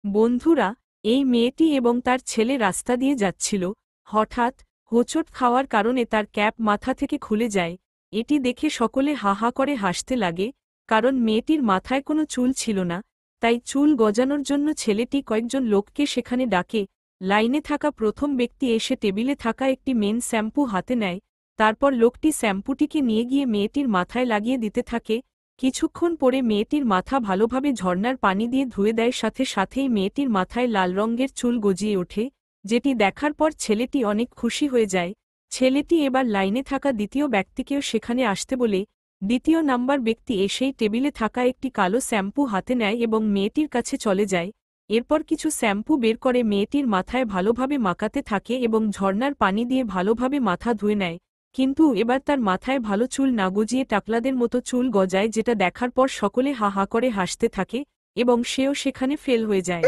বন্ধুরা, এই মেয়েটি এবং তার ছেলে রাস্তা দিয়ে যাচ্ছিল। হঠাৎ হোঁচট খাওয়ার কারণে তার ক্যাপ মাথা থেকে খুলে যায়। এটি দেখে সকলে হা হা করে হাসতে লাগে, কারণ মেয়েটির মাথায় কোনো চুল ছিল না। তাই চুল গজানোর জন্য ছেলেটি কয়েকজন লোককে সেখানে ডাকে। লাইনে থাকা প্রথম ব্যক্তি এসে টেবিলে থাকা একটি মেন শ্যাম্পু হাতে নেয়। তারপর লোকটি শ্যাম্পুটিকে নিয়ে গিয়ে মেয়েটির মাথায় লাগিয়ে দিতে থাকে। কিছুক্ষণ পরে মেয়েটির মাথা ভালোভাবে ঝর্ণার পানি দিয়ে ধুয়ে দেয়, সাথে সাথেই মেয়েটির মাথায় লাল রঙের চুল গজিয়ে ওঠে, যেটি দেখার পর ছেলেটি অনেক খুশি হয়ে যায়। ছেলেটি এবার লাইনে থাকা দ্বিতীয় ব্যক্তিকেও সেখানে আসতে বলে। দ্বিতীয় নাম্বার ব্যক্তি এসেই টেবিলে থাকা একটি কালো শ্যাম্পু হাতে নেয় এবং মেয়েটির কাছে চলে যায়। এরপর কিছু শ্যাম্পু বের করে মেয়েটির মাথায় ভালোভাবে মাখাতে থাকে এবং ঝর্ণার পানি দিয়ে ভালোভাবে মাথা ধুয়ে নেয়। কিন্তু এবার তার মাথায় ভালো চুল না গজিয়ে টাকলাদের মতো চুল গজায়, যেটা দেখার পর সকলে হা হা করে হাসতে থাকে এবং সেও সেখানে ফেল হয়ে যায়।